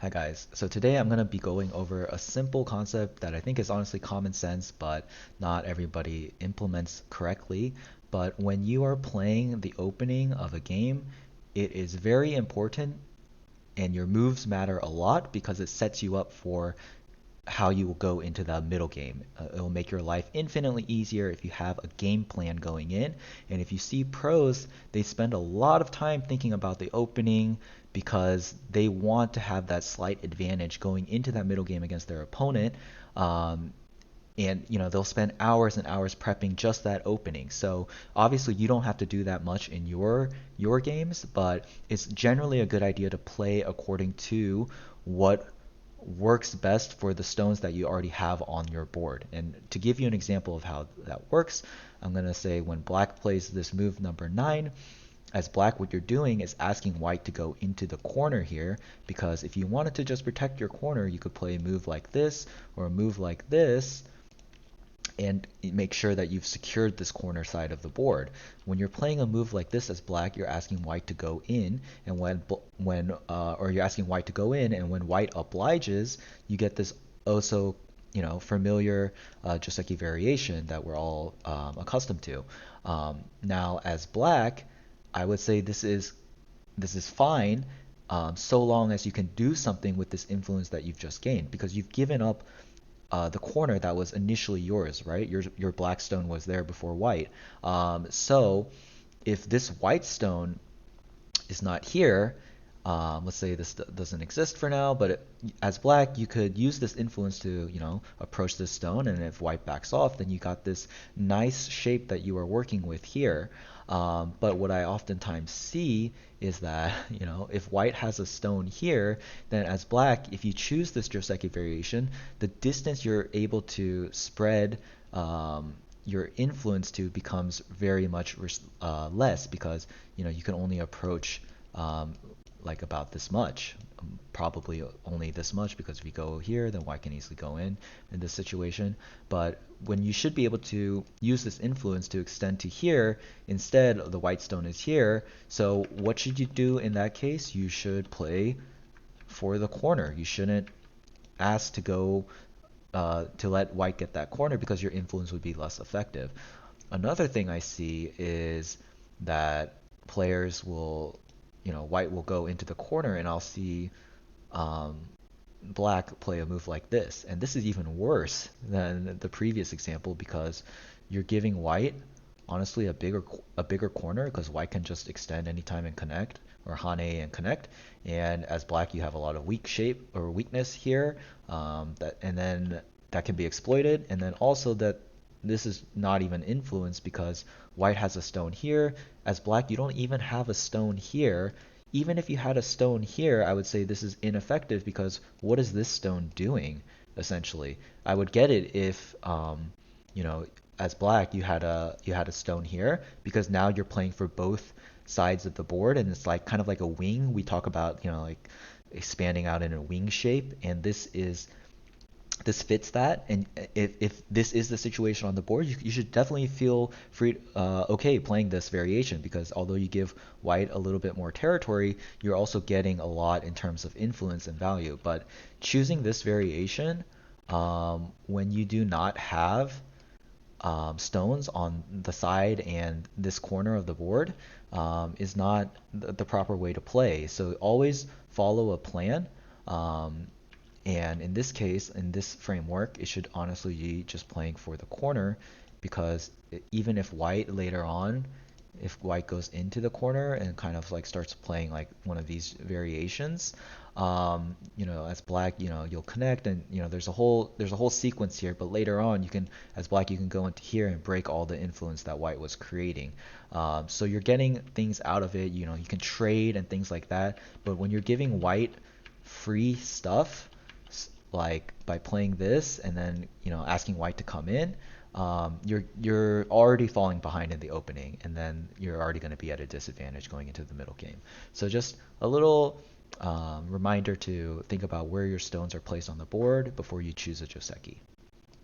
Hi guys, so today I'm going to be going over a simple concept that I think is honestly common sense, but not everybody implements correctly. But when you are playing the opening of a game, it is very important and your moves matter a lot because it sets you up for how you will go into the middle game. It'll make your life infinitely easier if you have a game plan going in. And if you see pros, they spend a lot of time thinking about the opening because they want to have that slight advantage going into that middle game against their opponent. Um, and they'll spend hours and hours prepping just that opening. So obviously you don't have to do that much in your games, but it's generally a good idea to play according to what works best for the stones that you already have on your board. And to give you an example of how that works, I'm going to say when black plays this move number 9, as black, what you're doing is asking white to go into the corner here, because if you wanted to just protect your corner, you could play a move like this or a move like this and make sure that you've secured this corner side of the board. When you're playing a move like this as black, you're asking white to go in, and or you're asking white to go in, and when white obliges, you get this also familiar joseki variation that we're all accustomed to. Now, as black, I would say this is fine, so long as you can do something with this influence that you've just gained, because you've given up the corner that was initially yours, right? Your black stone was there before white. So if this white stone is not here, let's say this doesn't exist for now, but as black, you could use this influence to, approach this stone, and if white backs off, then you got this nice shape that you are working with here. But what I oftentimes see is that, if white has a stone here, then as black, if you choose this joseki variation, the distance you're able to spread your influence to becomes very much less, because you can only approach um, like about this much, probably only this much, because if you go here, then white can easily go in this situation. But when you should be able to use this influence to extend to here, instead the white stone is here. So what should you do in that case? You should play for the corner. You shouldn't ask to let white get that corner, because your influence would be less effective. Another thing I see is that players will, white will go into the corner, and I'll see um, black play a move like this. And this is even worse than the previous example, because you're giving white honestly a bigger corner, because white can just extend anytime and connect, or hane and connect. And as black, you have a lot of weak shape or weakness here, and then that can be exploited. And then also that this is not even influence, because white has a stone here. As black, you don't even have a stone here. Even if you had a stone here, I would say this is ineffective, because what is this stone doing, essentially? I would get it if, you know, as black, you had a stone here, because now you're playing for both sides of the board, and it's like kind of like a wing. We talk about, like expanding out in a wing shape, and this fits that. And if this is the situation on the board, you should definitely feel free, okay, playing this variation, because although you give white a little bit more territory, you're also getting a lot in terms of influence and value. But choosing this variation, when you do not have stones on the side and this corner of the board, is not the proper way to play. So always follow a plan. Um, and in this case, in this framework, it should honestly be just playing for the corner, because even if white later on, if white goes into the corner and kind of like starts playing like one of these variations, as black, you'll connect, and there's a whole sequence here. But later on, as black, you can go into here and break all the influence that white was creating. So you're getting things out of it. You can trade and things like that. But when you're giving white free stuff, like by playing this and then asking white to come in, you're already falling behind in the opening, and then you're already going to be at a disadvantage going into the middle game. So just a little reminder to think about where your stones are placed on the board before you choose a joseki.